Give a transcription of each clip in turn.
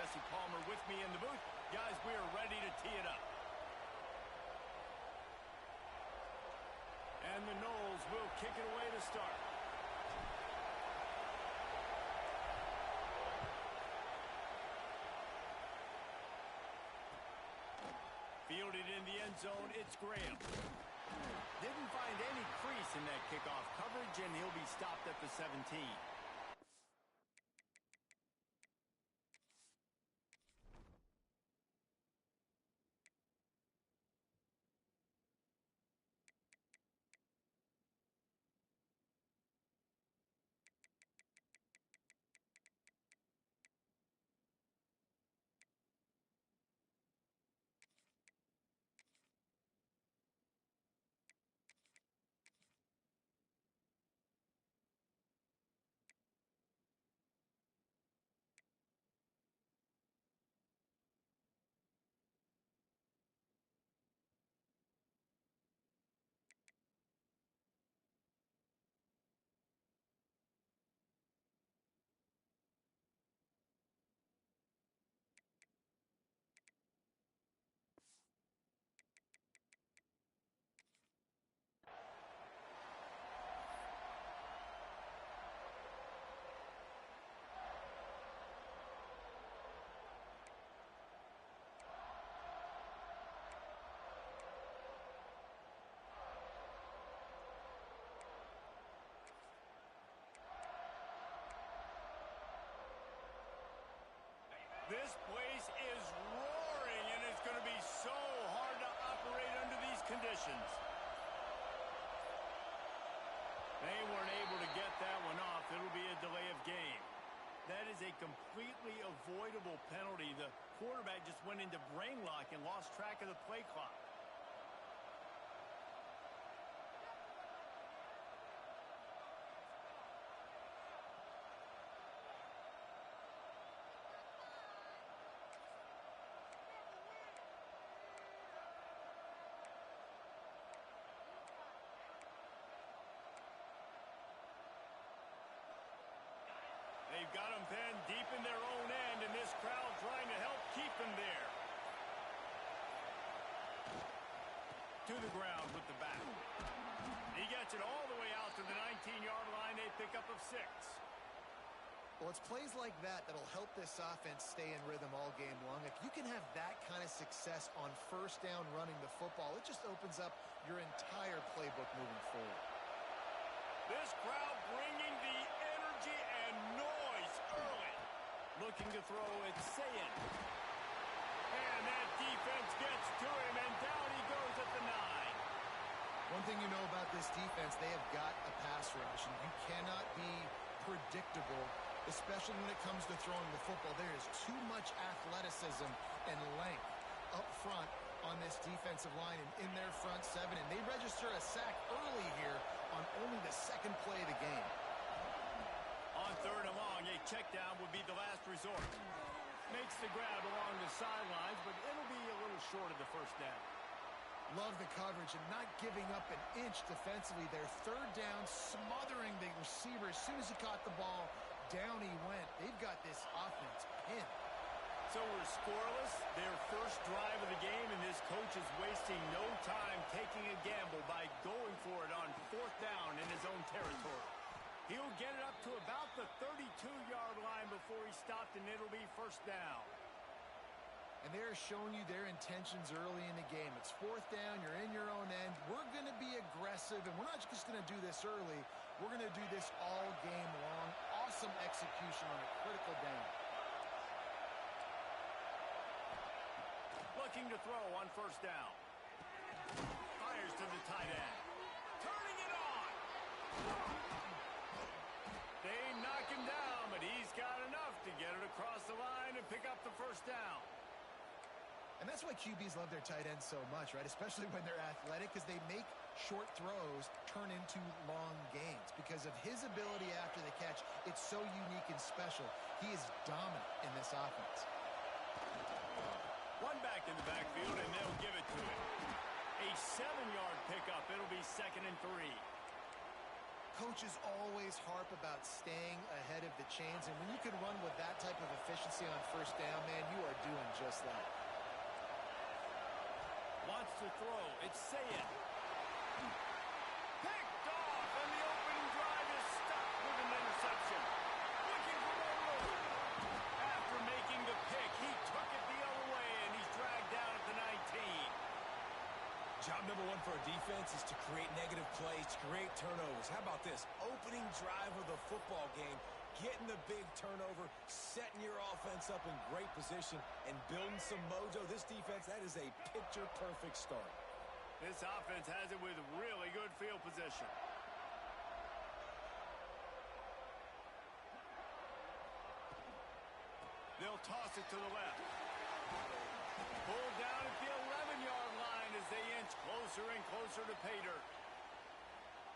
Jesse Palmer with me in the booth. Guys, we are ready to tee it up. And the Noles will kick it away to start. Fielded in the end zone, it's Graham. Didn't find any crease in that kickoff coverage, and he'll be stopped at the 17. This place is roaring, and it's going to be so hard to operate under these conditions. They weren't able to get that one off. It'll be a delay of game. That is a completely avoidable penalty. The quarterback just went into brain lock and lost track of the play clock. They've got them pinned deep in their own end, and this crowd trying to help keep them there. To the ground with the back. He gets it all the way out to the 19-yard line. They pick up of 6. Well, it's plays like that that'll help this offense stay in rhythm all game long. If you can have that kind of success on first down running the football, it just opens up your entire playbook moving forward. This crowd bringing the energy and noise early. Looking to throw, it's Sayin. And that defense gets to him, and down he goes at the 9. One thing you know about this defense, they have got a pass rush, and you cannot be predictable, especially when it comes to throwing the football. There is too much athleticism and length up front on this defensive line and in their front 7, and they register a sack early here on only the second play of the game. On 3rd and long, a check down would be the last resort. Makes the grab along the sidelines, but it'll be a little short of the first down. Love the coverage and not giving up an inch defensively. Their 3rd down, smothering the receiver. As soon as he caught the ball, down he went. They've got this offense pinned. So we're scoreless, their first drive of the game, and this coach is wasting no time taking a gamble by going for it on 4th down in his own territory. He'll get it up to about the 32-yard line before he stopped, and it'll be 1st down. And they're showing you their intentions early in the game. It's 4th down, you're in your own end. We're going to be aggressive, and we're not just going to do this early. We're going to do this all game long. Awesome execution on a critical down. Looking to throw on 1st down. Fires to the tight end. Turning it on. They knock him down, but he's got enough to get it across the line and pick up the 1st down. And that's why QBs love their tight ends so much, right? Especially when they're athletic, because they make short throws turn into long gains. Because of his ability after the catch, it's so unique and special. He is dominant in this offense. One back in the backfield, and they'll give it to him. A 7-yard pickup. It'll be 2nd and 3. Coaches always harp about staying ahead of the chains, and when you can run with that type of efficiency on first down, man, you are doing just that. Wants to throw. It's Sayed. Picked off, and the opening drive is stopped with an interception. Looking for more room. After making the pick, he took it the other way, and he's dragged down at the 19. Job number one for a defense is to create negative plays, to create turnovers. How about this? Opening drive of the football game, getting the big turnover, setting your offense up in great position, and building some mojo. This defense, that is a picture-perfect start. This offense has it with really good field position. They'll toss it to the left. Pulled down at the 11-yard line as they inch closer and closer to pay dirt.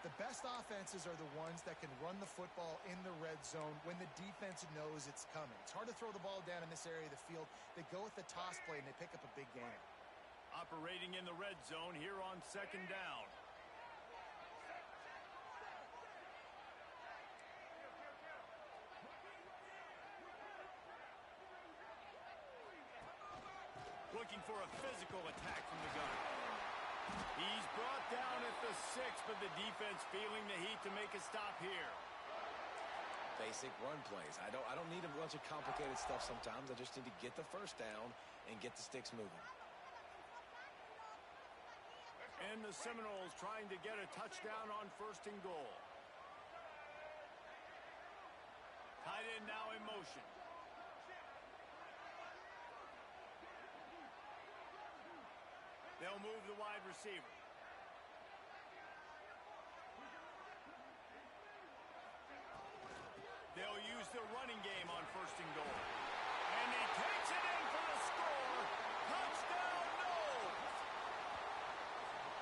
The best offenses are the ones that can run the football in the red zone when the defense knows it's coming. It's hard to throw the ball down in this area of the field. They go with the toss play, and they pick up a big gain. Operating in the red zone here on second down. Looking for a physical attack from the gun. He's brought down at the 6, but the defense feeling the heat to make a stop here. Basic run plays. I don't need a bunch of complicated stuff sometimes. I just need to get the first down and get the sticks moving. And the Seminoles trying to get a touchdown on first and goal. Tight end now in motion. They'll move the wide receiver. They'll use the running game on first and goal. And he takes it in for the score. Touchdown, Noles!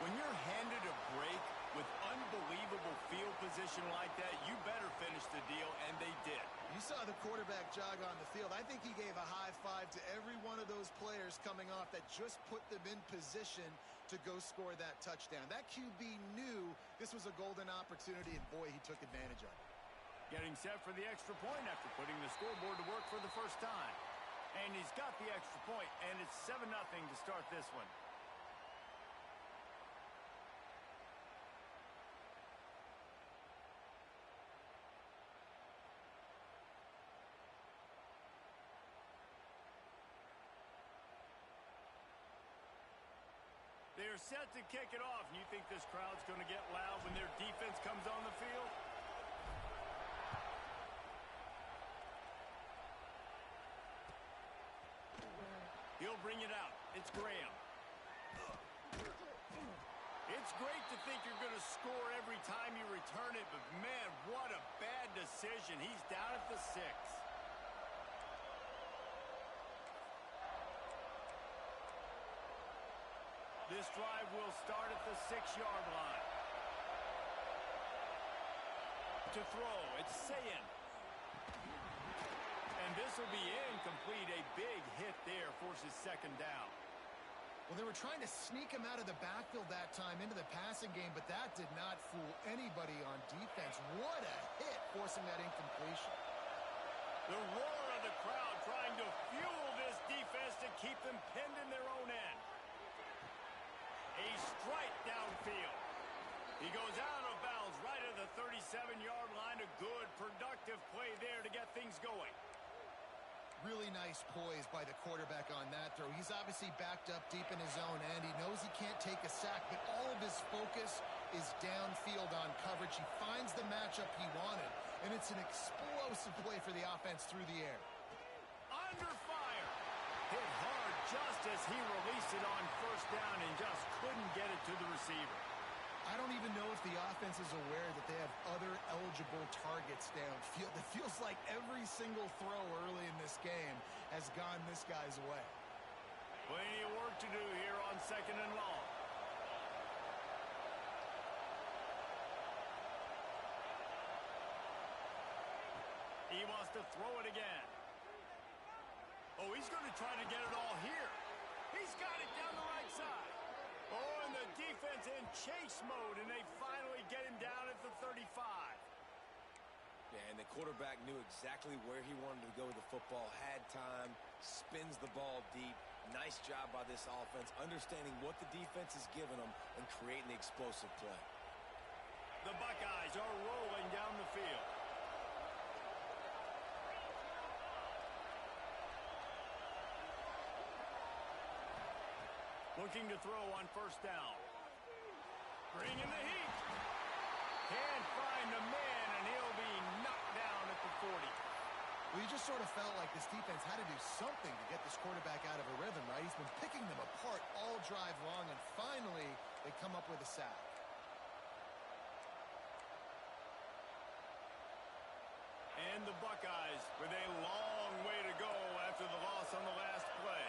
When you're handed a break with unbelievable field position like that, you better finish the deal, and they did. You saw the quarterback jog on the field. I think he gave a high five to every one of those players coming off that just put them in position to go score that touchdown. That QB knew this was a golden opportunity, and boy, he took advantage of it. Getting set for the extra point after putting the scoreboard to work for the first time. And he's got the extra point, and it's 7-0 to start this one. They're set to kick it off, and you think this crowd's going to get loud when their defense comes on the field? He'll bring it out. It's Graham. It's great to think you're going to score every time you return it, but man, what a bad decision. He's down at the 6. This drive will start at the 6-yard line. To throw, it's Sayin. And this will be incomplete. A big hit there forces second down. Well, they were trying to sneak him out of the backfield that time into the passing game, but that did not fool anybody on defense. What a hit, forcing that incompletion. The roar of the crowd trying to fuel this defense to keep them pinned in their own end. A strike downfield. He goes out of bounds right at the 37-yard line. A good, productive play there to get things going. Really nice poise by the quarterback on that throw. He's obviously backed up deep in his own end. He knows he can't take a sack, but all of his focus is downfield on coverage. He finds the matchup he wanted, and it's an explosive play for the offense through the air. Under fire. Hit hard just as he released it on first down and just couldn't get it to the receiver. I don't even know if the offense is aware that they have other eligible targets downfield. It feels like every single throw early in this game has gone this guy's way. Plenty of work to do here on second and long. He wants to throw it again. Oh, he's going to try to get it all here. He's got it down the right side. Oh, and the defense in chase mode, and they finally get him down at the 35. Yeah, and the quarterback knew exactly where he wanted to go with the football, had time, spins the ball deep. Nice job by this offense, understanding what the defense is giving them and creating the explosive play. The Buckeyes are rolling down the field. Looking to throw on first down. Bringing the heat. Can't find the man, and he'll be knocked down at the 40. Well, you just sort of felt like this defense had to do something to get this quarterback out of a rhythm, right? He's been picking them apart all drive long, and finally they come up with a sack. And the Buckeyes with a long way to go after the loss on the last play.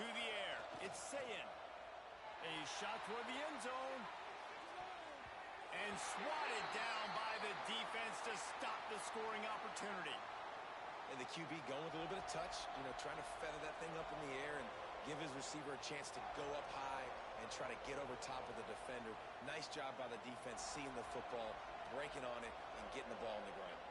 To the air, it's Sayin. A shot toward the end zone. And swatted down by the defense to stop the scoring opportunity. And the QB going with a little bit of touch, trying to feather that thing up in the air and give his receiver a chance to go up high and try to get over top of the defender. Nice job by the defense seeing the football, breaking on it, and getting the ball on the ground.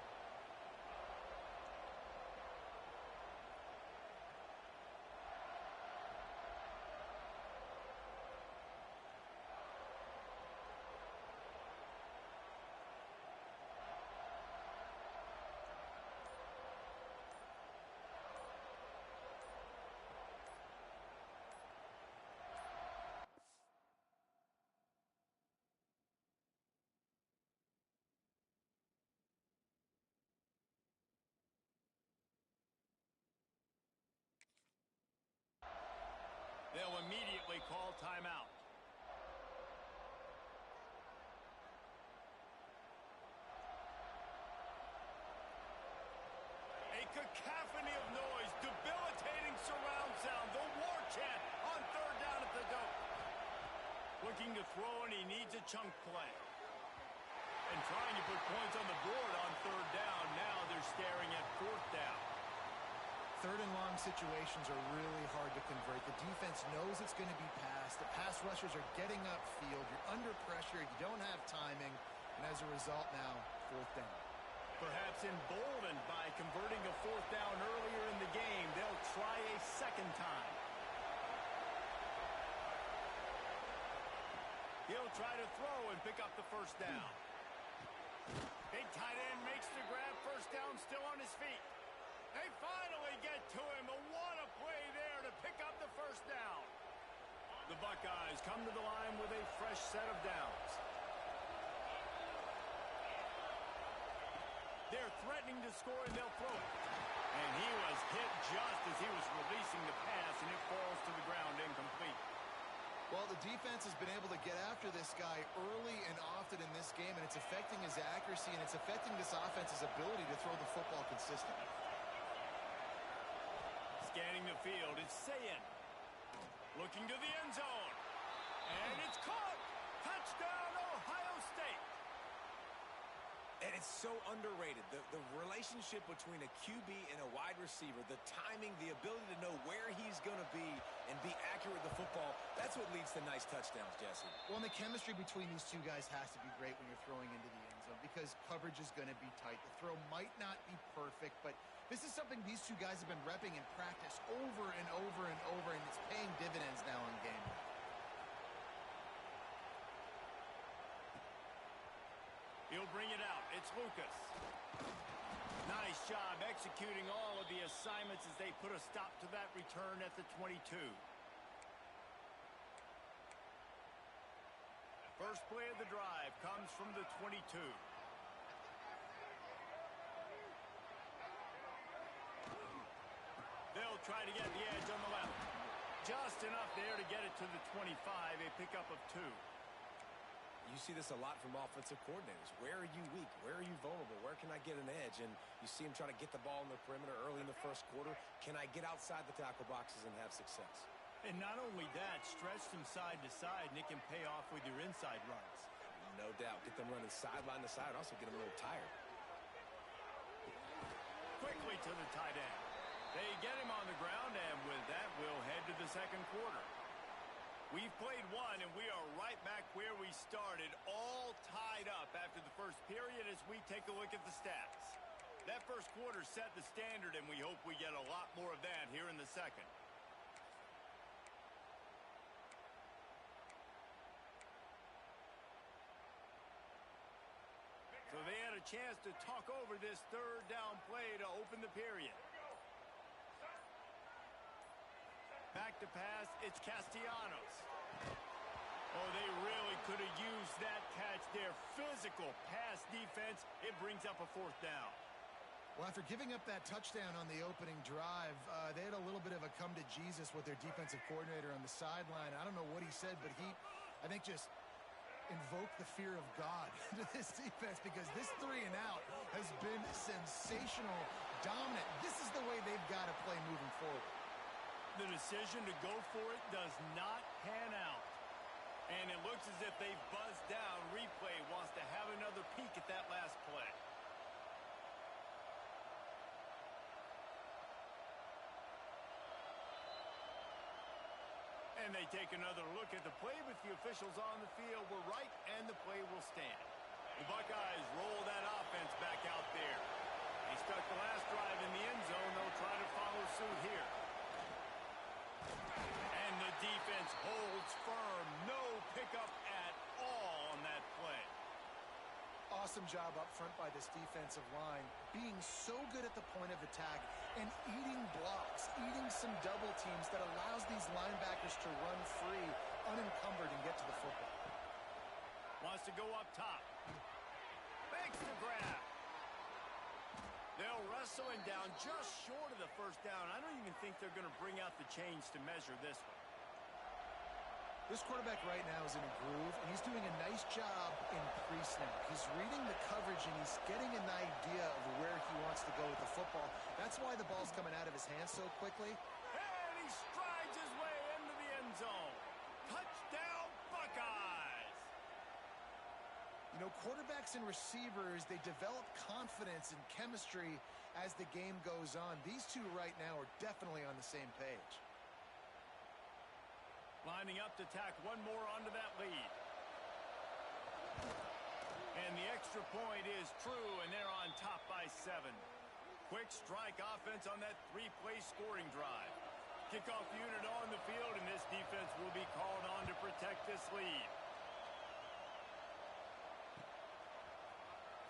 They'll immediately call timeout. A cacophony of noise, debilitating surround sound, the war chant on third down at the dope. Looking to throw, and he needs a chunk play. And trying to put points on the board on third down. Now they're staring at fourth down. Third and long situations are really hard to convert. The defense knows it's going to be passed. The pass rushers are getting upfield. You're under pressure. You don't have timing. And as a result now, fourth down. Perhaps emboldened by converting a fourth down earlier in the game, they'll try a second time. He'll try to throw and pick up the first down. Big tight end makes the grab. First down still on his feet. They finally get to him. What a play there to pick up the first down. The Buckeyes come to the line with a fresh set of downs. They're threatening to score, and they'll throw it. And he was hit just as he was releasing the pass, and it falls to the ground incomplete. Well, the defense has been able to get after this guy early and often in this game, and it's affecting his accuracy, and it's affecting this offense's ability to throw the football consistently. Scanning the field, it's Sayin. Looking to the end zone. And it's caught. Touchdown, Ohio State. And it's so underrated. The relationship between a QB and a wide receiver, the timing, the ability to know where he's going to be and be accurate with the football, that's what leads to nice touchdowns, Jesse. Well, and the chemistry between these two guys has to be great when you're throwing into the end zone because coverage is going to be tight. The throw might not be perfect, but this is something these two guys have been repping in practice over and over and over, and it's paying dividends now in game. He'll bring it out. It's Lucas. Nice job executing all of the assignments as they put a stop to that return at the 22. First play of the drive comes from the 22. They'll try to get the edge on the left. Just enough there to get it to the 25, a pickup of 2. You see this a lot from offensive coordinators. Where are you weak? Where are you vulnerable? Where can I get an edge? And you see him trying to get the ball in the perimeter early in the first quarter. Can I get outside the tackle boxes and have success? And not only that, stretch them side to side, and it can pay off with your inside runs. No doubt. Get them running sideline to side. Also get them a little tired. Quickly to the tight end. They get him on the ground, and with that, we'll head to the second quarter. We've played one, and we are right back where we started, all tied up after the first period as we take a look at the stats. That first quarter set the standard, and we hope we get a lot more of that here in the second. So they had a chance to talk over this third down play to open the period. Back to pass, it's Castellanos. Oh, they really could have used that catch there. Physical pass defense, it brings up a fourth down. Well, after giving up that touchdown on the opening drive, they had a little bit of a come to Jesus with their defensive coordinator on the sideline. I don't know what he said, but he, I think, just invoked the fear of God to this defense, because this 3 and out has been sensational, dominant. This is the way they've got to play moving forward. The decision to go for it does not pan out. And it looks as if they've buzzed down. Replay wants to have another peek at that last play. And they take another look at the play, but the officials on the field were right, and the play will stand. The Buckeyes roll that offense back out there. They stuck the last drive in the end zone. They'll try to follow suit here. And the defense holds firm. No pickup at all on that play. Awesome job up front by this defensive line, being so good at the point of attack and eating blocks, eating some double teams that allows these linebackers to run free, unencumbered, and get to the football. Wants to go up top. Makes the grab. They'll wrestle him down just short of the first down. I don't even think they're going to bring out the chains to measure this one. This quarterback right now is in a groove, and he's doing a nice job in pre-snap. He's reading the coverage, and he's getting an idea of where he wants to go with the football. That's why the ball's coming out of his hands so quickly. And he strides his way into the end zone. Touchdown, Buckeyes! You know, quarterbacks and receivers, they develop confidence and chemistry as the game goes on. These two right now are definitely on the same page. Lining up to tack one more onto that lead. And the extra point is true, and they're on top by 7. Quick strike offense on that 3-play scoring drive. Kickoff unit on the field, and this defense will be called on to protect this lead.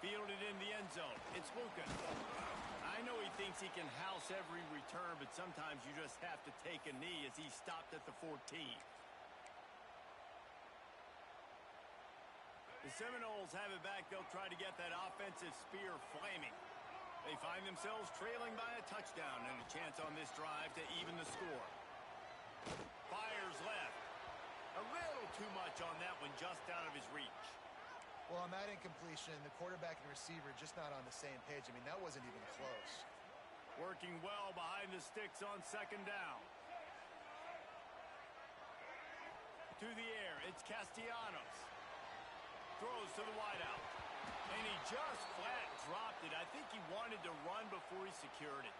Fielded in the end zone. It's Lucas. I know he thinks he can house every return, but sometimes you just have to take a knee as he stopped at the 14. The Seminoles have it back. They'll try to get that offensive spear flaming. They find themselves trailing by a touchdown and a chance on this drive to even the score. Fires left. A little too much on that one, just out of his reach. Well, on that incompletion, the quarterback and receiver just not on the same page. I mean, that wasn't even close. Working well behind the sticks on second down. To the air, it's Castellanos. Throws to the wideout. And he just flat dropped it. I think he wanted to run before he secured it.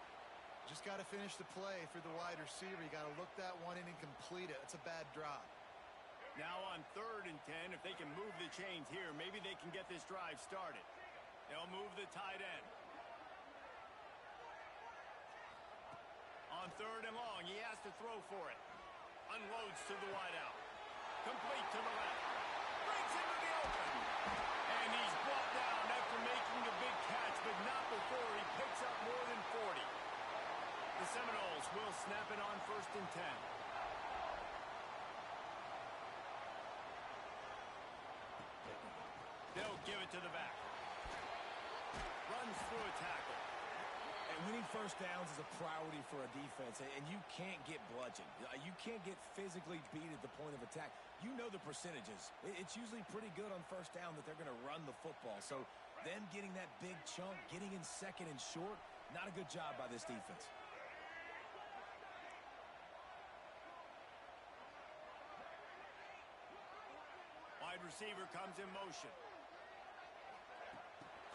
Just got to finish the play for the wide receiver. You got to look that one in and complete it. It's a bad drop. Now on 3rd and 10, if they can move the chains here, maybe they can get this drive started. They'll move the tight end. On 3rd and long, he has to throw for it. Unloads to the wideout. Complete to the left. Breaks into the open. And he's brought down after making a big catch, but not before he picks up more than 40. The Seminoles will snap it on 1st and 10. They'll give it to the back. Runs through a tackle. And winning first downs is a priority for a defense, and you can't get bludgeoned. You can't get physically beat at the point of attack. You know the percentages. It's usually pretty good on first down that they're going to run the football. So them getting that big chunk, getting in 2nd and short, not a good job by this defense. Wide receiver comes in motion.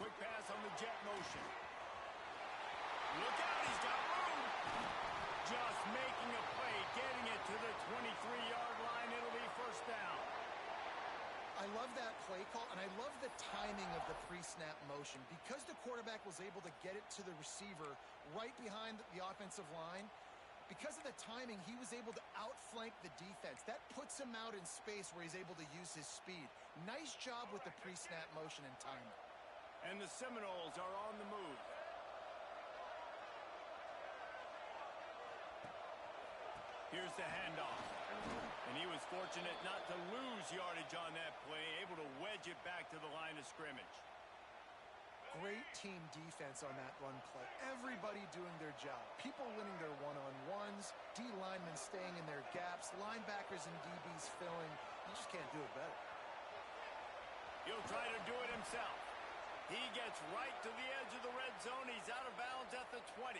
Quick pass on the jet motion. Look out, he's got room. making a play, getting it to the 23-yard line. It'll be first down. I love that play call, and I love the timing of the pre-snap motion. Because the quarterback was able to get it to the receiver right behind the offensive line, because of the timing, he was able to outflank the defense. That puts him out in space where he's able to use his speed. Nice job with the pre-snap motion and timing. And the Seminoles are on the move. Here's the handoff. And he was fortunate not to lose yardage on that play, able to wedge it back to the line of scrimmage. Great team defense on that run play. Everybody doing their job. People winning their one-on-ones, D linemen staying in their gaps, linebackers and DBs filling. You just can't do it better. He'll try to do it himself. He gets right to the edge of the red zone. He's out of bounds at the 20.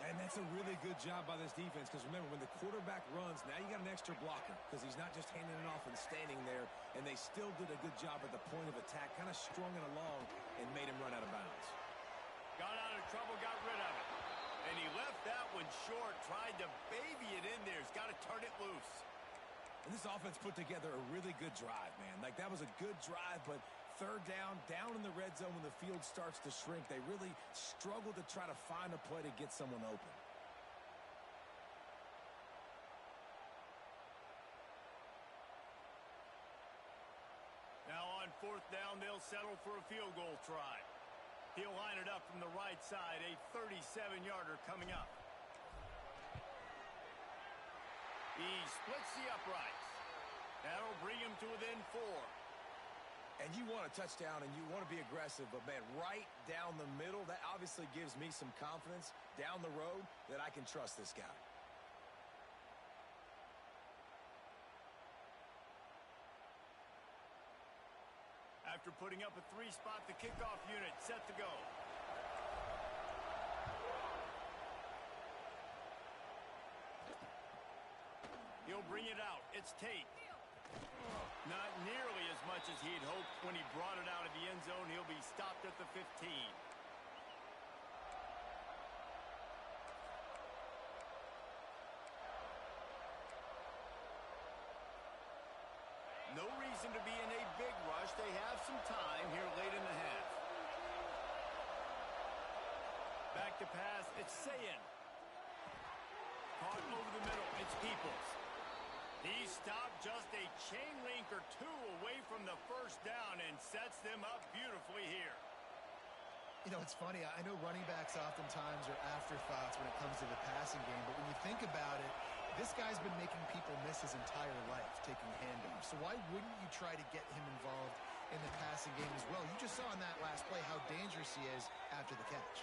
And that's a really good job by this defense, because remember, when the quarterback runs, now you got an extra blocker, because he's not just handing it off and standing there, and they still did a good job at the point of attack, kind of strung it along and made him run out of bounds. Got out of trouble, got rid of it. And he left that one short, tried to baby it in there. He's got to turn it loose. And this offense put together a really good drive, man. Like, that was a good drive, but third down in the red zone when the field starts to shrink, they really struggle to try to find a play to get someone open. Now on fourth down, they'll settle for a field goal try. He'll line it up from the right side, a 37-yarder coming up. He splits the uprights. That'll bring him to within 4. And you want a touchdown and you want to be aggressive, but, man, right down the middle, that obviously gives me some confidence down the road that I can trust this guy. After putting up a 3-spot, the kickoff unit set to go. He'll bring it out. It's Tate. Not nearly as much as he'd hoped when he brought it out of the end zone. He'll be stopped at the 15. No reason to be in a big rush. They have some time here late in the half. Back to pass. It's Sayin. Caught over the middle. It's Peoples. He stopped just a chain link or two away from the first down and sets them up beautifully here. You know, it's funny. I know running backs oftentimes are afterthoughts when it comes to the passing game, but when you think about it, this guy's been making people miss his entire life taking handoffs. So why wouldn't you try to get him involved in the passing game as well? You just saw in that last play how dangerous he is after the catch.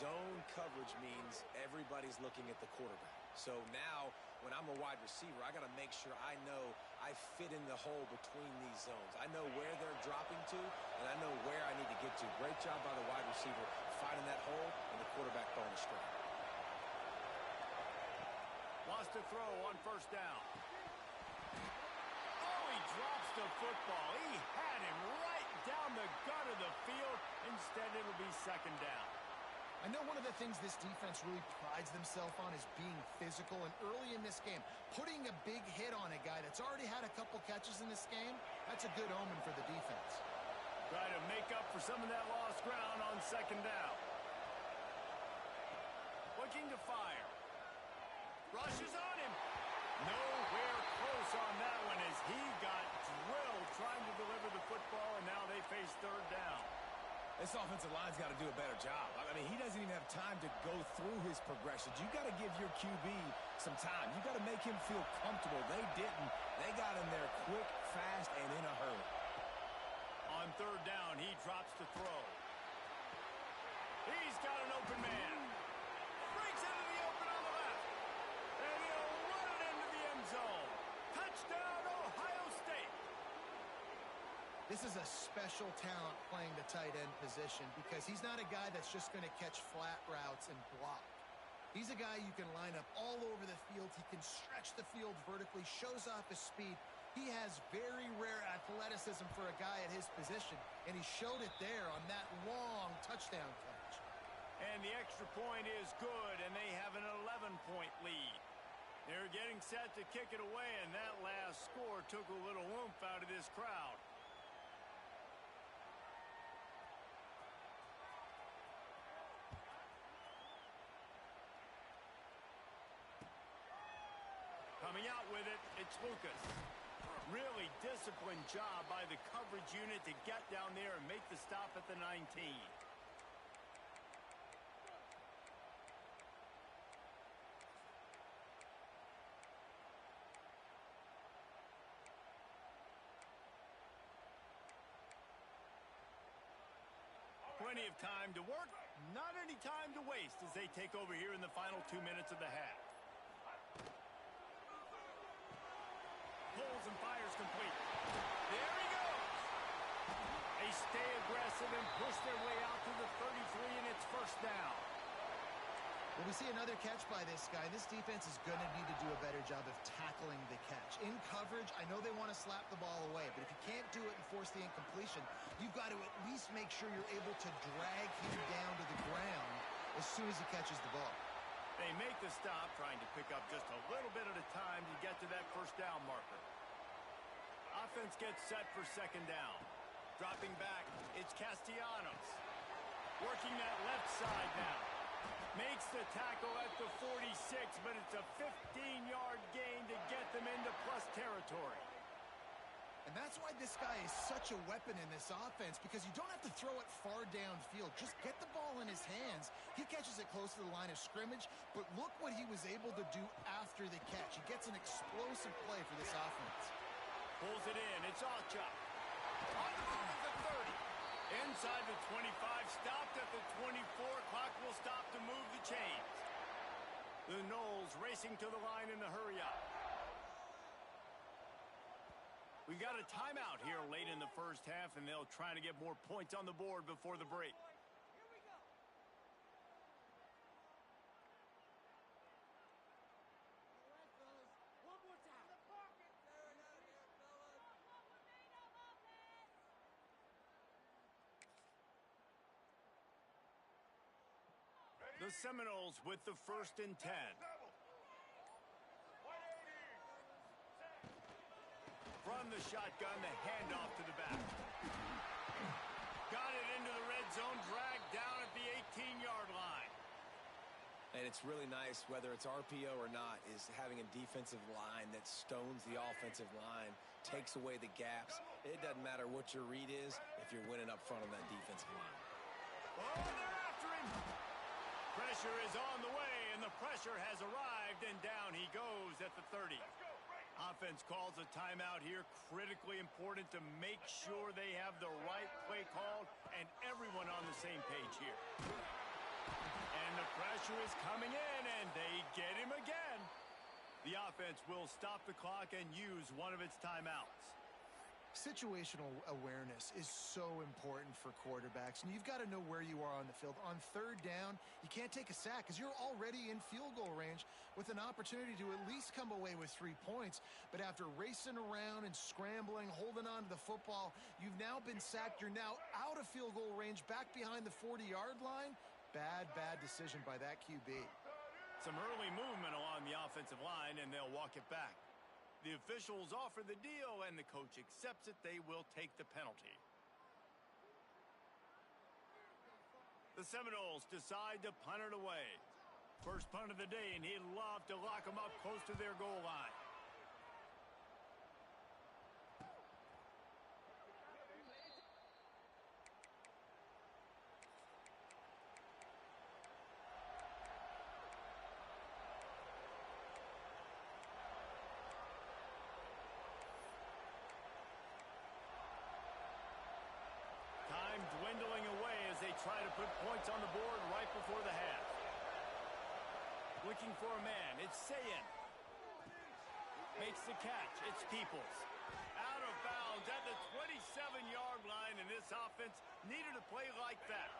Zone coverage means everybody's looking at the quarterback. So now, when I'm a wide receiver, I got to make sure I know I fit in the hole between these zones. I know where they're dropping to, and I know where I need to get to. Great job by the wide receiver finding that hole, and the quarterback throwing a strike. Lost a throw on first down. Oh, he drops the football. He had him right down the gut of the field. Instead, it'll be second down. I know one of the things this defense really prides themselves on is being physical, and early in this game, putting a big hit on a guy that's already had a couple catches in this game, that's a good omen for the defense. Try to make up for some of that lost ground on second down. Looking to fire. Rushes on him. Nowhere close on that one as he got drilled trying to deliver the football, and now they face third down. This offensive line's got to do a better job. I mean, he doesn't even have time to go through his progressions. You got to give your QB some time. You got to make him feel comfortable. They didn't. They got in there quick, fast, and in a hurry. On third down, he drops to throw. He's got an open man. Breaks into the open on the left. And he'll run it into the end zone. Touchdown, Ohio State. This is a special talent playing the tight end position because he's not a guy that's just going to catch flat routes and block. He's a guy you can line up all over the field. He can stretch the field vertically, shows off his speed. He has very rare athleticism for a guy at his position, and he showed it there on that long touchdown catch. And And the extra point is good, and they have an 11-point lead. They're getting set to kick it away, and that last score took a little oomph out of this crowd. Coming out with it, it's Lucas. Really disciplined job by the coverage unit to get down there and make the stop at the 19. Plenty of time to work, not any time to waste as they take over here in the final 2 minutes of the half. Pulls and fires complete. There he goes. They stay aggressive and push their way out to the 33, and it's first down. Well, we see another catch by this guy. This defense is going to need to do a better job of tackling the catch. In coverage, I know they want to slap the ball away, but if you can't do it and force the incompletion, you've got to at least make sure you're able to drag him down to the ground as soon as he catches the ball. They make the stop, trying to pick up just a little bit at a time to get to that first down marker. Offense gets set for second down. Dropping back, it's Castellanos. Working that left side now. Makes the tackle at the 46, but it's a 15-yard gain to get them into plus territory. And that's why this guy is such a weapon in this offense, because you don't have to throw it far downfield. Just get the ball in his hands. He catches it close to the line of scrimmage, but look what he was able to do after the catch. He gets an explosive play for this offense. Pulls it in. It's Ocha. On the move at the 30. Inside the 25, stopped at the 24. Clock will stop to move the chains. The Noles racing to the line in the hurry up. We've got a timeout here late in the first half, and they'll try to get more points on the board before the break. The Seminoles with the 1st and 10. From the shotgun, the handoff to the back. Got it into the red zone, dragged down at the 18-yard line. And it's really nice, whether it's RPO or not, is having a defensive line that stones the offensive line, takes away the gaps. It doesn't matter what your read is if you're winning up front on that defensive line. Oh, they're after him. Pressure is on the way, and the pressure has arrived, and down he goes at the 30. Offense calls a timeout here. Critically important to make sure they have the right play called and everyone on the same page here. And the pressure is coming in, and they get him again. The offense will stop the clock and use one of its timeouts. Situational awareness is so important for quarterbacks, and you've got to know where you are on the field. On third down, you can't take a sack because you're already in field goal range with an opportunity to at least come away with 3 points. But after racing around and scrambling, holding on to the football, you've now been sacked. You're now out of field goal range, back behind the 40-yard line. Bad decision by that QB. Some early movement along the offensive line, and they'll walk it back. The officials offer the deal, and the coach accepts it. They will take the penalty. The Seminoles decide to punt it away. First punt of the day, and he'd love to lock them up close to their goal line. Dwindling away as they try to put points on the board right before the half. Looking for a man, it's Sayin. Makes the catch, it's Peoples. Out of bounds at the 27-yard line, and this offense needed a play like that.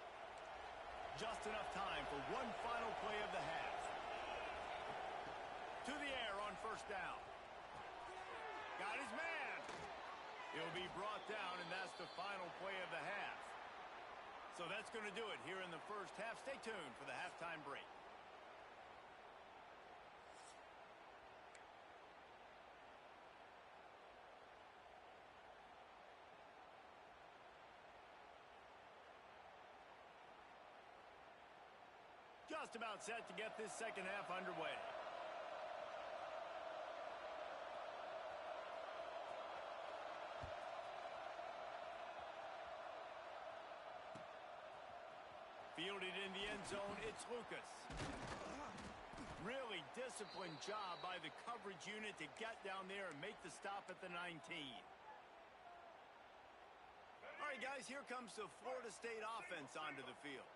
Just enough time for one final play of the half. To the air on first down. Got his man. He'll be brought down, and that's the final play of the half. So that's going to do it here in the first half. Stay tuned for the halftime break. Just about set to get this second half underway. Fielded in the end zone, it's Lucas. Really disciplined job by the coverage unit to get down there and make the stop at the 19. All right, guys, here comes the Florida State offense onto the field.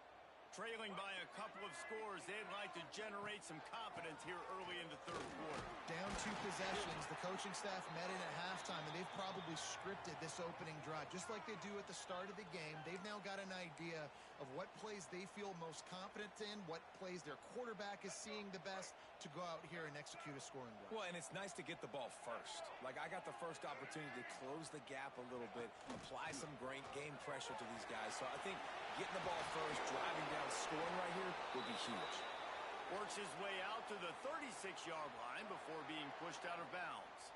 Trailing by a couple of scores, they'd like to generate some confidence here early in the third quarter. Down 2 possessions, the coaching staff met in at halftime, and they've probably scripted this opening drive. Just like they do at the start of the game, they've now got an idea of what plays they feel most confident in, what plays their quarterback is seeing the best to go out here and execute a scoring drive. Well, and it's nice to get the ball first. Like, I got the first opportunity to close the gap a little bit, apply some great game pressure to these guys. So I think getting the ball first, driving down, scoring right here would be huge. Works his way out to the 36-yard line before being pushed out of bounds.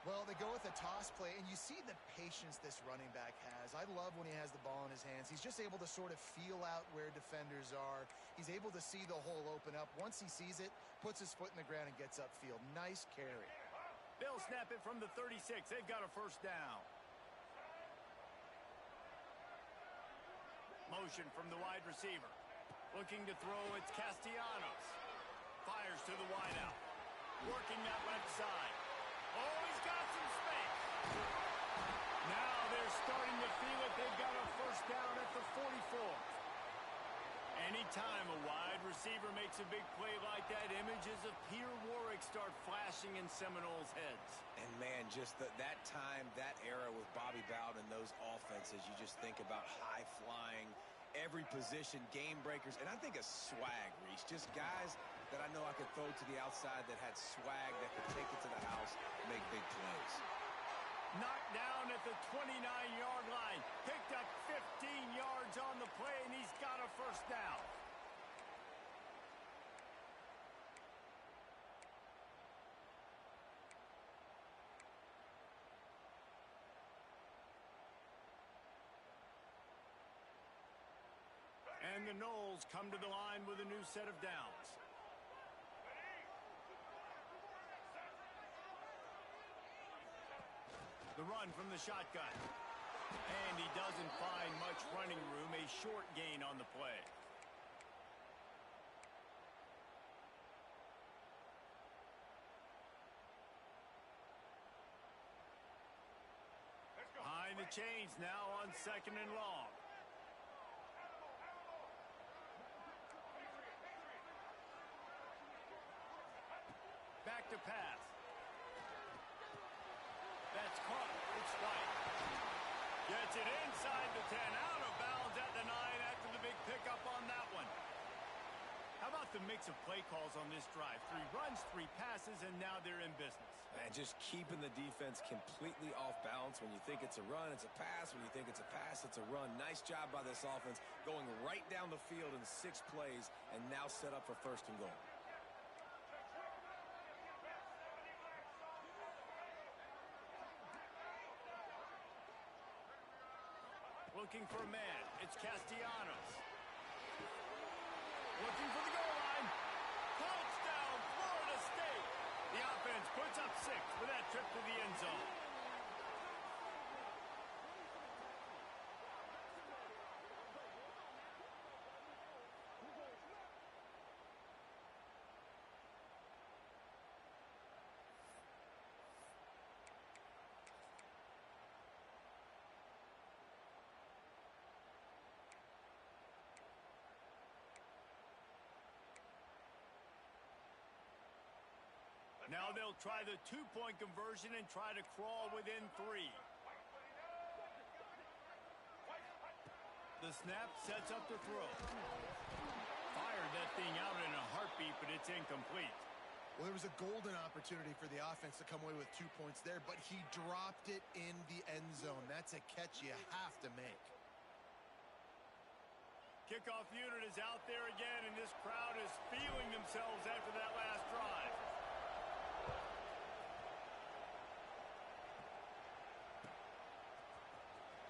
Well, they go with a toss play, and you see the patience this running back has. I love when he has the ball in his hands. He's just able to sort of feel out where defenders are. He's able to see the hole open up. Once he sees it, puts his foot in the ground and gets upfield. Nice carry. They'll snap it from the 36. They've got a first down. Motion from the wide receiver. Looking to throw, it's Castellanos. Fires to the wideout. Working that left side. Oh, he's got some space. Now they're starting to feel it. They've got a first down at the 44. Anytime a wide receiver makes a big play like that, images of Peter Warrick start flashing in Seminoles' heads. And, man, just that time, that era with Bobby Bowden and those offenses, you just think about high-flying, every position, game breakers, and I think of swag, Reese. Just guys that I know I could throw to the outside that had swag that could take it to the house, make big plays. Knocked down at the 29-yard line. Picked up 15 yards on the play, and he's got a first down. And the Noles come to the line with a new set of downs. The run from the shotgun. And he doesn't find much running room. A short gain on the play. Behind the chains now on 2nd and long. Back to pass. That's caught. It's White. Gets it inside the 10. Out of bounds at the 9 after the big pickup on that one. How about the mix of play calls on this drive? 3 runs, 3 passes, and now they're in business. Man, just keeping the defense completely off balance. When you think it's a run, it's a pass. When you think it's a pass, it's a run. Nice job by this offense going right down the field in 6 plays and now set up for 1st and goal. Looking for a man. It's Castellanos. Looking for the goal line. Touchdown, Florida State. The offense puts up 6 with that trip to the end zone. Now they'll try the 2-point conversion and try to crawl within 3. The snap sets up the throw. Fired that thing out in a heartbeat, but it's incomplete. Well, there was a golden opportunity for the offense to come away with 2 points there, but he dropped it in the end zone. That's a catch you have to make. Kickoff unit is out there again, and this crowd is feeling themselves after that last drive.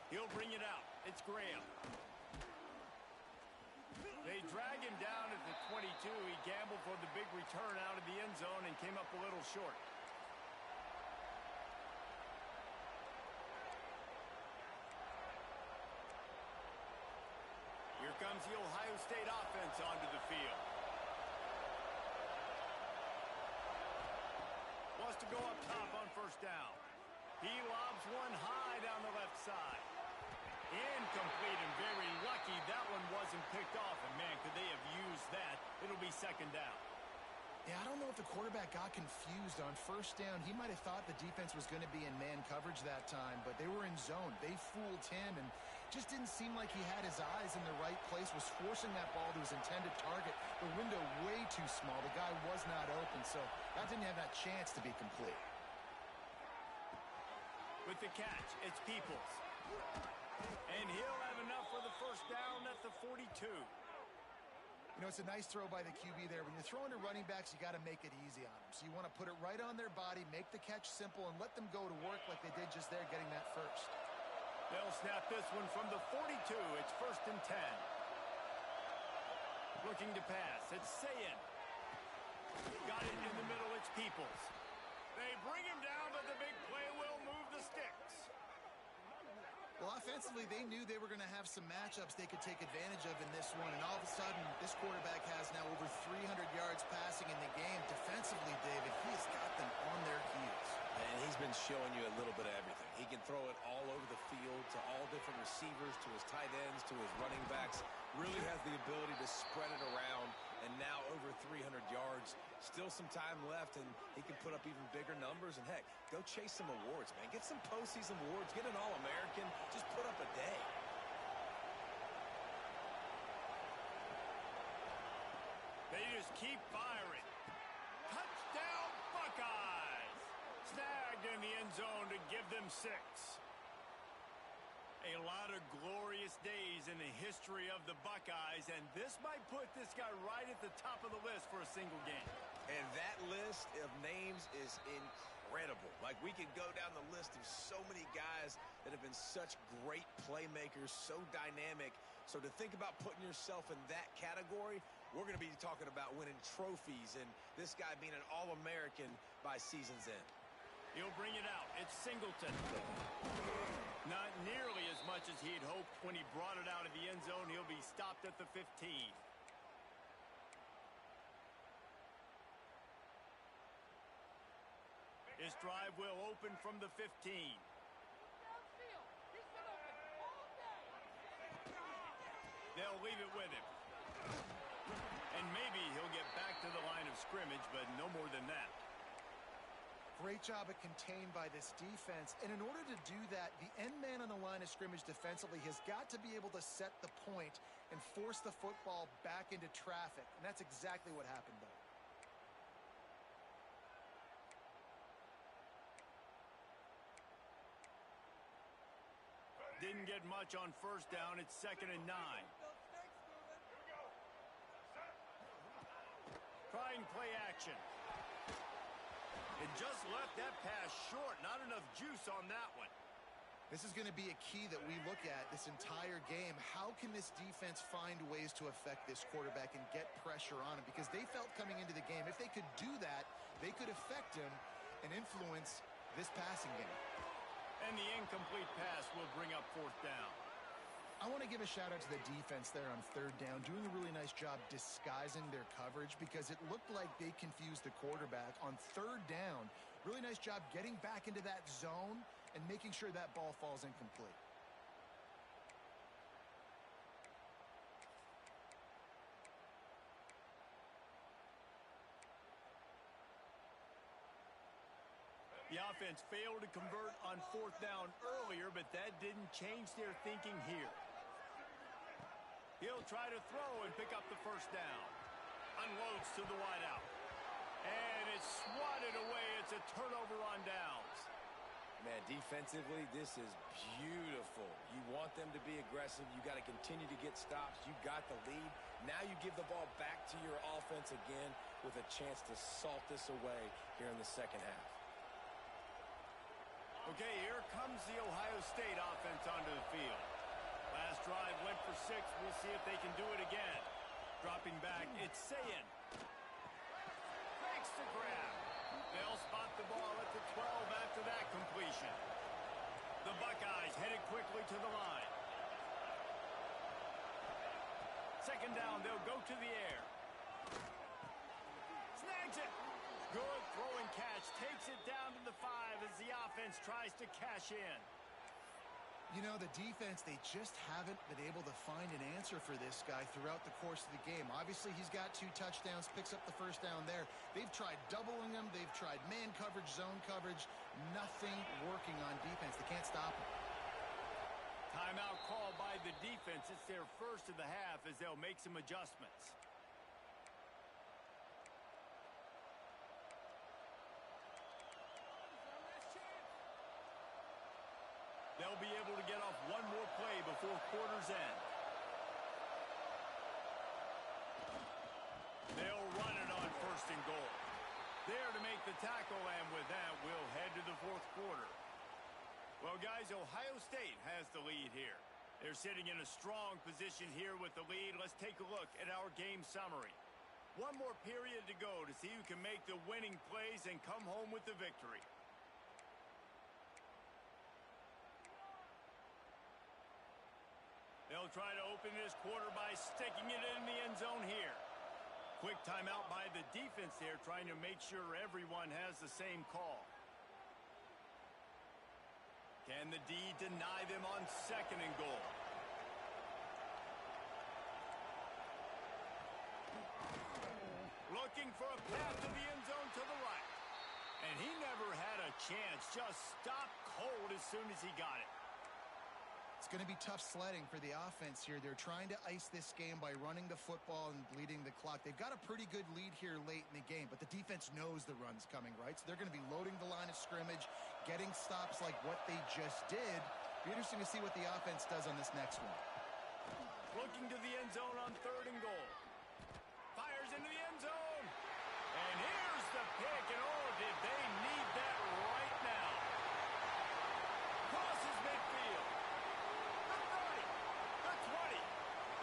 He'll bring it out. It's Graham. They drag him down at the 22. He gambled for the big return out of the end zone and came up a little short. Here comes the Ohio State offense onto the field. Wants to go up top on first down. He lobs one high down the left side. Incomplete, and very lucky that one wasn't picked off. And, man, could they have used that? It'll be second down. Yeah, I don't know if the quarterback got confused on first down. He might have thought the defense was going to be in man coverage that time, but they were in zone. They fooled him and just didn't seem like he had his eyes in the right place, was forcing that ball to his intended target. The window way too small. The guy was not open, so that didn't have that chance to be complete. With the catch, it's Peoples. And he'll have enough for the first down at the 42. You know, it's a nice throw by the QB there. When you're throwing to running backs, you got to make it easy on them. So you want to put it right on their body, make the catch simple, and let them go to work like they did just there getting that first. They'll snap this one from the 42. It's 1st and 10. Looking to pass. It's Sayin. Got it in the middle. It's Peoples. They bring him down, but the big play will move the sticks. Well, offensively, they knew they were going to have some matchups they could take advantage of in this one, and all of a sudden, this quarterback has now over 300 yards passing in the game. Defensively, David, he has got them on their heels. And he's been showing you a little bit of everything. He can throw it all over the field to all different receivers, to his tight ends, to his running backs. Really has the ability to spread it around, and now over 300 yards. Still some time left, and he can put up even bigger numbers. And, heck, go chase some awards, man. Get some postseason awards. Get an All-American. Just put up a day. They just keep firing. Touchdown, Buckeyes! Snagged in the end zone to give them 6. A lot of glorious days in the history of the Buckeyes, and this might put this guy right at the top of the list for a single game. And that list of names is incredible. Like, we could go down the list of so many guys that have been such great playmakers, so dynamic. So to think about putting yourself in that category, we're going to be talking about winning trophies and this guy being an All-American by season's end. He'll bring it out. It's Singleton. Not nearly as much as he'd hoped when he brought it out of the end zone. He'll be stopped at the 15. This drive will open from the 15. They'll leave it with him. And maybe he'll get back to the line of scrimmage, but no more than that. Great job at contained by this defense. And in order to do that, the end man on the line of scrimmage defensively has got to be able to set the point and force the football back into traffic. And that's exactly what happened, though. Didn't get much on first down. It's 2nd and 9. Trying play action. It just left that pass short. Not enough juice on that one. This is going to be a key that we look at this entire game. How can this defense find ways to affect this quarterback and get pressure on him? Because they felt coming into the game, if they could do that, they could affect him and influence this passing game. And the incomplete pass will bring up 4th down. I want to give a shout out to the defense there on 3rd down, doing a really nice job disguising their coverage because it looked like they confused the quarterback on 3rd down. Really nice job getting back into that zone and making sure that ball falls incomplete. The offense failed to convert on 4th down earlier, but that didn't change their thinking here. He'll try to throw and pick up the first down. Unloads to the wideout. And it's swatted away. It's a turnover on downs. Man, defensively, this is beautiful. You want them to be aggressive. You got to continue to get stops. You got the lead. Now you give the ball back to your offense again with a chance to salt this away here in the second half. Okay, here comes the Ohio State offense onto the field. Last drive went for 6. We'll see if they can do it again. Dropping back, it's Sayin. Makes the grab. They'll spot the ball at the 12 after that completion. The Buckeyes headed quickly to the line. Second down, they'll go to the air. Snags it. Good throwing catch. Takes it down to the 5 as the offense tries to cash in. You know, the defense, they just haven't been able to find an answer for this guy throughout the course of the game. Obviously, he's got 2 touchdowns, picks up the first down there. They've tried doubling him. They've tried man coverage, zone coverage. Nothing working on defense. They can't stop him. Timeout called by the defense. It's their first of the half as they'll make some adjustments. They'll be able to get off one more play before quarter's end. They'll run it on first and goal. There to make the tackle, and with that, we'll head to the fourth quarter. Well, guys, Ohio State has the lead here. They're sitting in a strong position here with the lead. Let's take a look at our game summary. One more period to go to see who can make the winning plays and come home with the victory. They'll try to open this quarter by sticking it in the end zone here. Quick timeout by the defense there, trying to make sure everyone has the same call. Can the D deny them on second and goal? Looking for a path to the end zone to the right. And he never had a chance. Just stopped cold as soon as he got it. It's going to be tough sledding for the offense here. They're trying to ice this game by running the football and bleeding the clock. They've got a pretty good lead here late in the game, but the defense knows the run's coming, right? So they're going to be loading the line of scrimmage, getting stops like what they just did. Be interesting to see what the offense does on this next one. Looking to the end zone on third and goal. Fires into the end zone. And here's the pick, and oh, did they need that right now. Crosses midfield. The 30, the 20,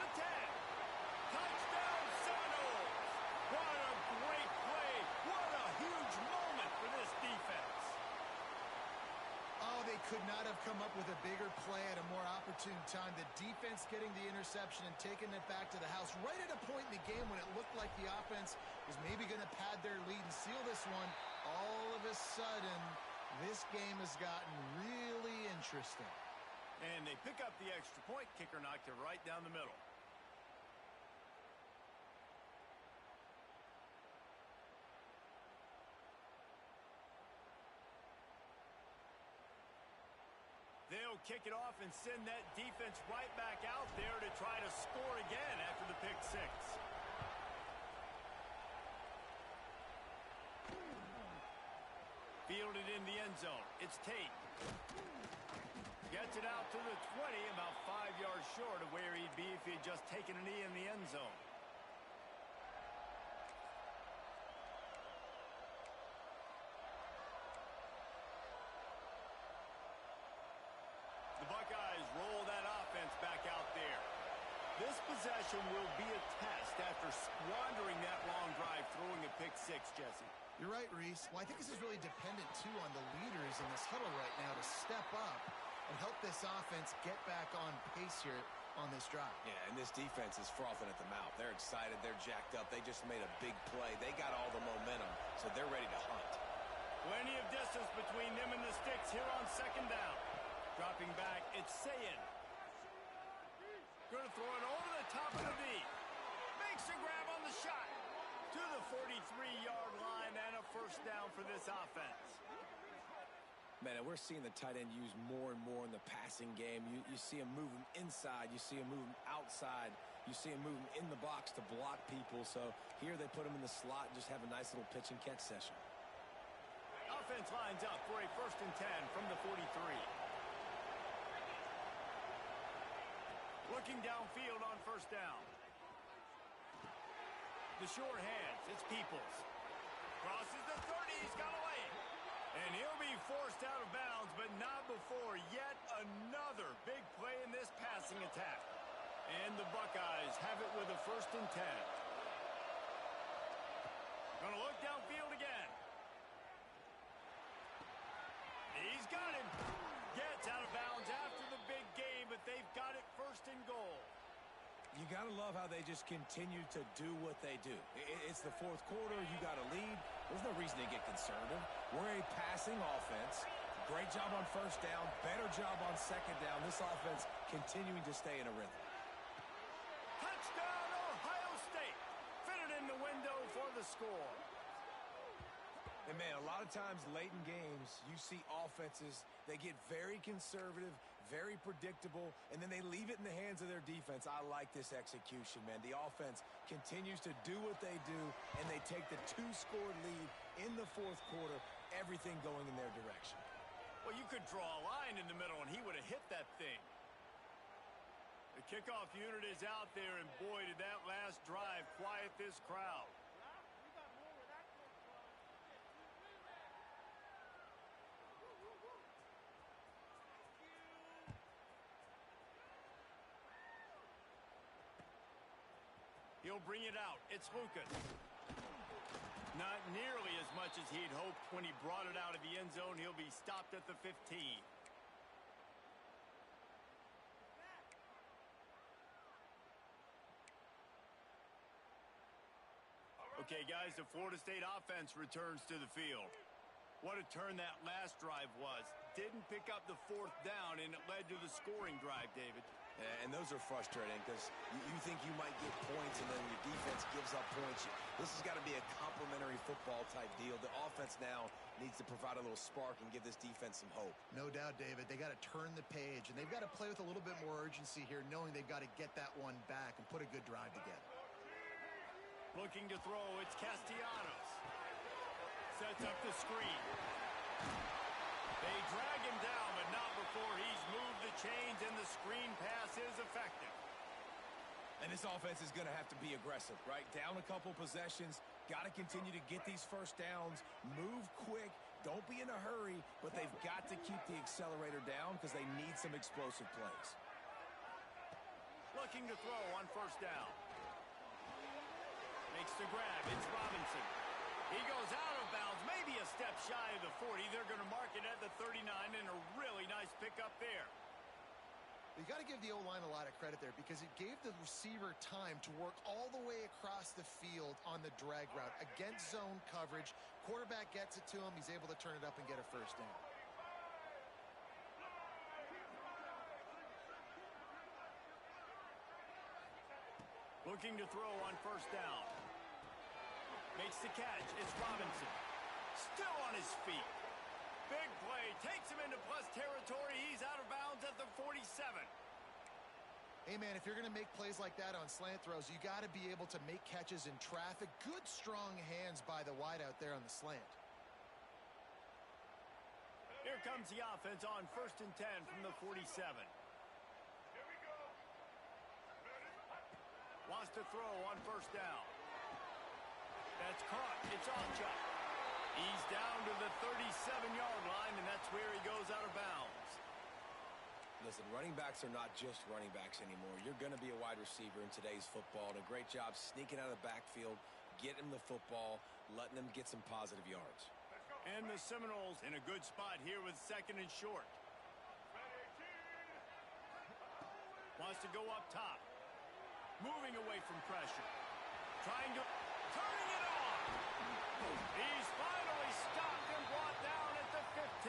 the 10. Touchdown Seminoles. What a great play. What a huge moment for this defense. Oh, they could not have come up with a bigger play at a more opportune time. The defense getting the interception and taking it back to the house right at a point in the game when it looked like the offense was maybe going to pad their lead and seal this one. All of a sudden, this game has gotten really interesting. And they pick up the extra point. Kicker knocked it right down the middle. They'll kick it off and send that defense right back out there to try to score again after the pick six. Fielded in the end zone. It's Tate. Gets it out to the 20, about 5 yards short of where he'd be if he had just taken a knee in the end zone. The Buckeyes roll that offense back out there. This possession will be a test after squandering that long drive, throwing a pick six, Jesse. You're right, Reese. Well, I think this is really dependent, too, on the leaders in this huddle right now to step up and help this offense get back on pace here on this drive. Yeah, and this defense is frothing at the mouth. They're excited. They're jacked up. They just made a big play. They got all the momentum, so they're ready to hunt. Plenty of distance between them and the sticks here on second down. Dropping back, it's Sayin. Going to throw it over the top of the D. Makes a grab on the shot. To the 43-yard line and a first down for this offense. Man, and we're seeing the tight end used more and more in the passing game. You see him move him inside. You see him move him outside. You see him move him in the box to block people. So here they put him in the slot and just have a nice little pitch and catch session. A offense lines up for a 1st and 10 from the 43. Looking downfield on 1st down. The short hands, it's Peoples. Crosses the 30, he's got away. And he'll be forced out of bounds, but not before yet another big play in this passing attack. And the Buckeyes have it with a 1st and 10. Gonna look downfield again. He's got him. Gets out of bounds after the big game, but they've got it 1st and goal. You got to love how they just continue to do what they do. It's the 4th quarter. You got a lead. There's no reason to get conservative. We're a passing offense. Great job on 1st down. Better job on 2nd down. This offense continuing to stay in a rhythm. Touchdown, Ohio State. Fitted in the window for the score. And, man, a lot of times late in games, you see offenses, they get very conservative, very predictable, and then they leave it in the hands of their defense. I like this execution, man. The offense continues to do what they do, and they take the 2-score lead in the 4th quarter, everything going in their direction. Well, you could draw a line in the middle, and he would have hit that thing. The kickoff unit is out there, and boy, did that last drive quiet this crowd. He'll bring it out. It's Lucas. Not nearly as much as he'd hoped when he brought it out of the end zone. He'll be stopped at the 15. Okay, guys, the Florida State offense returns to the field. What a turn that last drive was. Didn't pick up the 4th down, and it led to the scoring drive, David. And those are frustrating because you think you might get points and then your defense gives up points. This has got to be a complementary football type deal. The offense now needs to provide a little spark and give this defense some hope. No doubt, David. They got to turn the page, and they've got to play with a little bit more urgency here, knowing they've got to get that one back and put a good drive together. Looking to throw, it's Castellanos. Sets up the screen. They drag him down, but not before he's moved the chains, and the screen pass is effective. And this offense is going to have to be aggressive, right? Down a couple possessions, got to continue to get these 1st downs, move quick, don't be in a hurry, but they've got to keep the accelerator down because they need some explosive plays. Looking to throw on 1st down. Makes the grab. It's Robinson. He goes out of bounds, maybe a step shy of the 40. They're going to mark it at the 39, and a really nice pickup there. You got to give the O-line a lot of credit there because it gave the receiver time to work all the way across the field on the drag route against zone coverage. Quarterback gets it to him. He's able to turn it up and get a 1st down. Looking to throw on 1st down. Makes the catch. It's Robinson. Still on his feet. Big play. Takes him into plus territory. He's out of bounds at the 47. Hey, man, if you're going to make plays like that on slant throws, you got to be able to make catches in traffic. Good, strong hands by the wideout there on the slant. Here comes the offense on 1st and 10 from the 47. Wants to throw on 1st down. That's caught. It's Onchuk. He's down to the 37-yard line, and that's where he goes out of bounds. Listen, running backs are not just running backs anymore. You're going to be a wide receiver in today's football, and a great job sneaking out of the backfield, getting the football, letting them get some positive yards. And the Seminoles in a good spot here with 2nd and short. Wants to go up top. Moving away from pressure. Trying to... Turning it on! He's finally stopped and brought down at the 15.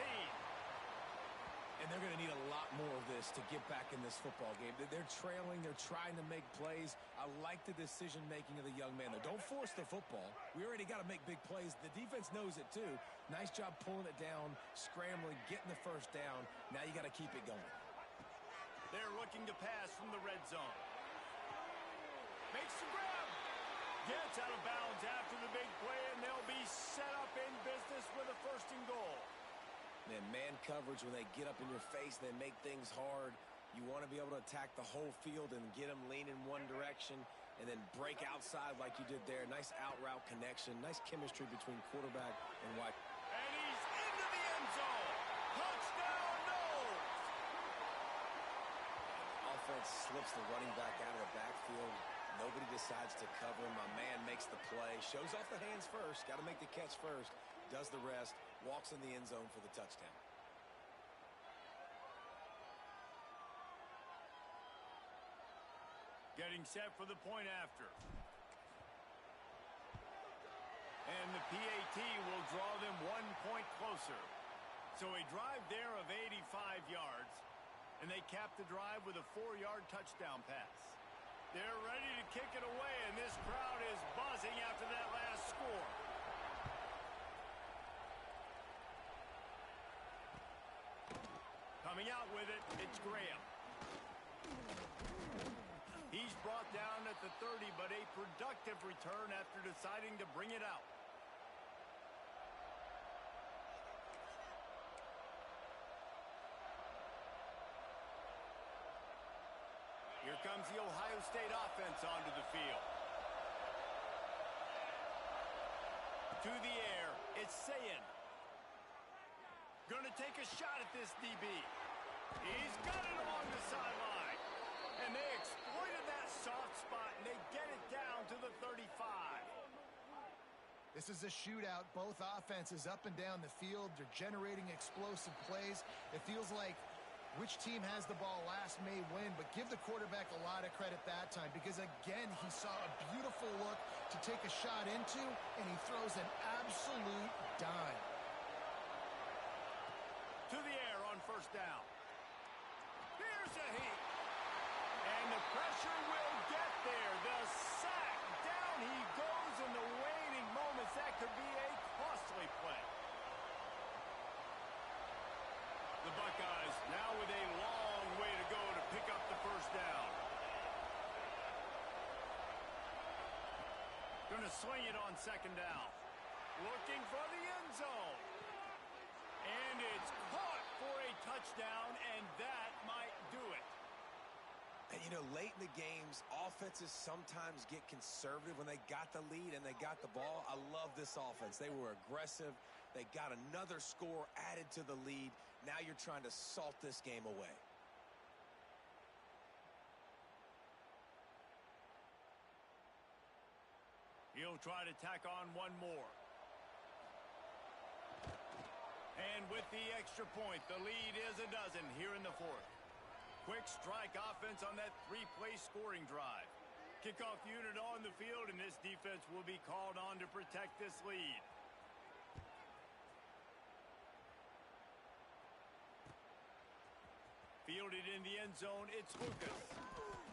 And they're going to need a lot more of this to get back in this football game. They're trailing. They're trying to make plays. I like the decision-making of the young man there. Don't force the football. We already got to make big plays. The defense knows it, too. Nice job pulling it down, scrambling, getting the 1st down. Now you got to keep it going. They're looking to pass from the red zone. Makes the grab. gets out of bounds after the big play, and they'll be set up in business with a 1st and goal. Man coverage, when they get up in your face, they make things hard. You want to be able to attack the whole field and get them leaning one direction and then break outside like you did there. Nice out route connection. Nice chemistry between quarterback and wide. And he's into the end zone. Touchdown, Knowles! Offense slips the running back out of the backfield. Nobody decides to cover him. My man makes the play. Shows off the hands first. Got to make the catch first. Does the rest. Walks in the end zone for the touchdown. Getting set for the point after. And the PAT will draw them 1 point closer. So a drive there of 85 yards. And they cap the drive with a 4-yard touchdown pass. They're ready to kick it away, and this crowd is buzzing after that last score. Coming out with it, it's Graham. He's brought down at the 30, but a productive return after deciding to bring it out. Here comes the Ohio State offense onto the field. To the air, it's Sayin. Gonna take a shot at this DB. He's got it along the sideline. And they exploited that soft spot, and they get it down to the 35. This is a shootout. Both offenses up and down the field. They're generating explosive plays. It feels like which team has the ball last may win, but give the quarterback a lot of credit that time because, again, he saw a beautiful look to take a shot into, and he throws an absolute dime. To the air on 1st down. Here's a heat. And the pressure will get there. The sack. Down he goes in the waning moments. That could be a costly play. The Buckeyes now with a long way to go to pick up the 1st down. Gonna swing it on 2nd down. Looking for the end zone. And it's caught for a touchdown, and that might do it. And, you know, late in the games, offenses sometimes get conservative when they got the lead and they got the ball. I love this offense. They were aggressive. They got another score added to the lead. Now you're trying to salt this game away. He'll try to tack on one more. And with the extra point, the lead is a dozen here in the 4th. Quick strike offense on that 3-play scoring drive. Kickoff unit on the field, and this defense will be called on to protect this lead. Fielded in the end zone, it's Lucas.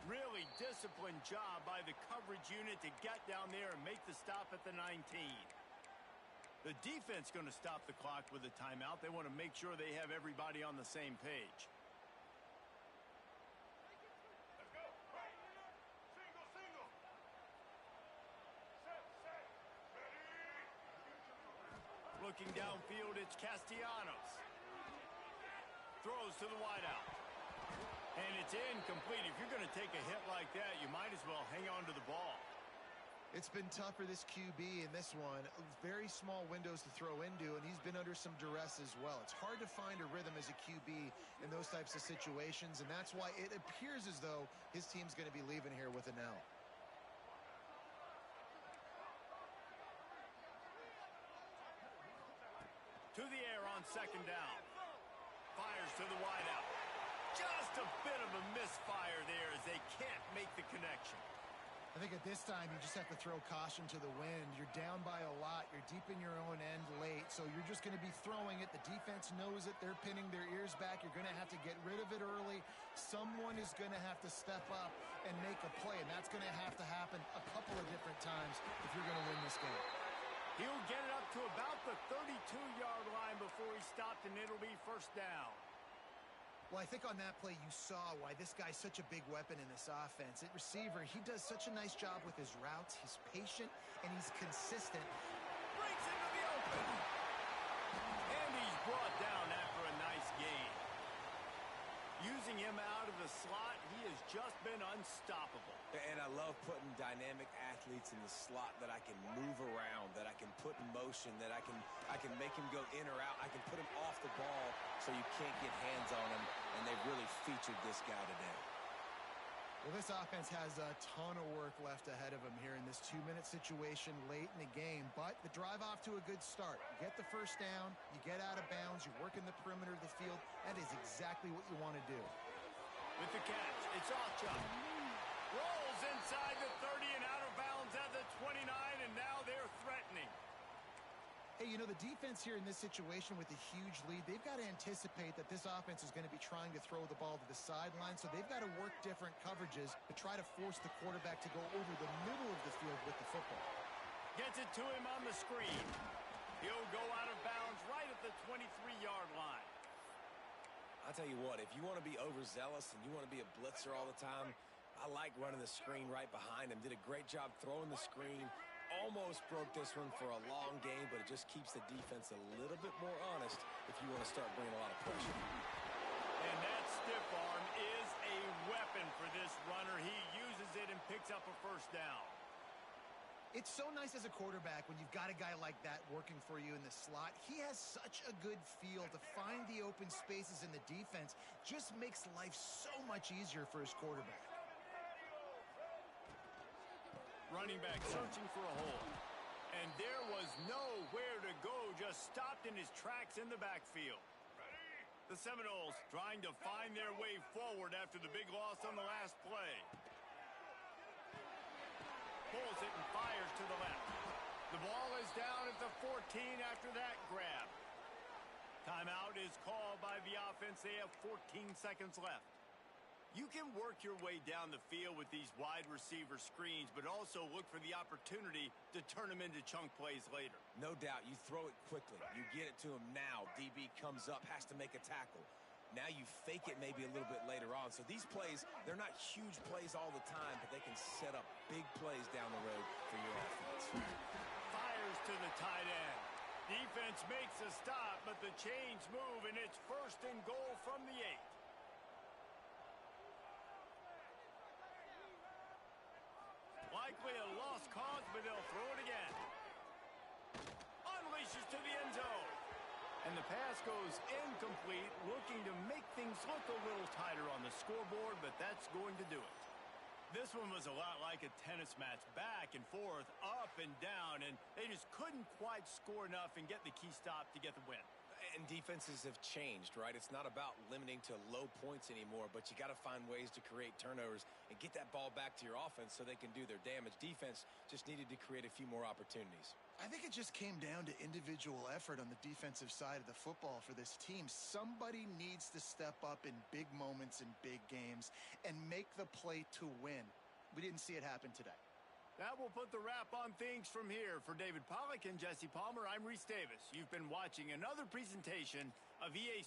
Really disciplined job by the coverage unit to get down there and make the stop at the 19. The defense going to stop the clock with a timeout. They want to make sure they have everybody on the same page. Let's go. Right. Single, single. Set. Ready. Looking downfield, it's Castellanos. Throws to the wideout. And it's incomplete. If you're going to take a hit like that, you might as well hang on to the ball. It's been tough for this QB in this one. Very small windows to throw into, and he's been under some duress as well. It's hard to find a rhythm as a QB in those types of situations, and that's why it appears as though his team's going to be leaving here with an L. To the air on 2nd down. Fires to the wideout. Just a bit of a misfire there as they can't make the connection. I think at this time, you just have to throw caution to the wind. You're down by a lot. You're deep in your own end late, so you're just going to be throwing it. The defense knows it. They're pinning their ears back. You're going to have to get rid of it early. Someone is going to have to step up and make a play, and that's going to have to happen a couple of different times if you're going to win this game. He'll get it up to about the 32-yard line before he stopped, and it'll be 1st down. Well, I think on that play you saw why this guy's such a big weapon in this offense. At receiver, he does such a nice job with his routes. He's patient, and he's consistent. Breaks into the open. And he's brought down after a nice gain. Using him out of the slot, he has just been unstoppable. And I love putting dynamic athletes in the slot that I can move around, that I can put in motion, that I can make him go in or out. I can put him off the ball so you can't get hands on him, and they've really featured this guy today. Well, this offense has a ton of work left ahead of them here in this 2-minute situation late in the game, but the drive off to a good start. You get the first down, you get out of bounds, you work in the perimeter of the field. That is exactly what you want to do. With the catch, it's Achuk. Rolls inside the 30 and out of bounds at the 29, and now they're threatening. Hey, you know, the defense here in this situation with a huge lead, they've got to anticipate that this offense is going to be trying to throw the ball to the sideline, so they've got to work different coverages to try to force the quarterback to go over the middle of the field with the football. Gets it to him on the screen. He'll go out of bounds right at the 23-yard line. I'll tell you what, if you want to be overzealous and you want to be a blitzer all the time, I like running the screen right behind him. Did a great job throwing the screen. Almost broke this one for a long game, but it just keeps the defense a little bit more honest if you want to start bringing a lot of pressure. And that stiff arm is a weapon for this runner. He uses it and picks up a first down. It's so nice as a quarterback when you've got a guy like that working for you in the slot. He has such a good feel to find the open spaces in the defense. Just makes life so much easier for his quarterback. Running back searching for a hole. And there was nowhere to go, just stopped in his tracks in the backfield. The Seminoles trying to find their way forward after the big loss on the last play. Pulls it and fires to the left. The ball is down at the 14 after that grab. Timeout is called by the offense. They have 14 seconds left. You can work your way down the field with these wide receiver screens, but also look for the opportunity to turn them into chunk plays later. No doubt, you throw it quickly. You get it to him now. DB comes up, has to make a tackle. Now you fake it maybe a little bit later on. So these plays, they're not huge plays all the time, but they can set up big plays down the road for your offense. Fires to the tight end. Defense makes a stop, but the chains move, and it's 1st and goal from the 8. Likely a lost cause, but they'll throw it again. Unleashes to the end zone. And the pass goes incomplete, looking to make things look a little tighter on the scoreboard, but that's going to do it. This one was a lot like a tennis match, back and forth, up and down, and they just couldn't quite score enough and get the key stop to get the win. And defenses have changed, right? It's not about limiting to low points anymore, but you got to find ways to create turnovers and get that ball back to your offense so they can do their damage. Defense just needed to create a few more opportunities. I think it just came down to individual effort on the defensive side of the football for this team. Somebody needs to step up in big moments in big games and make the play to win. We didn't see it happen today. That will put the wrap on things from here. For David Pollack and Jesse Palmer, I'm Reese Davis. You've been watching another presentation of EA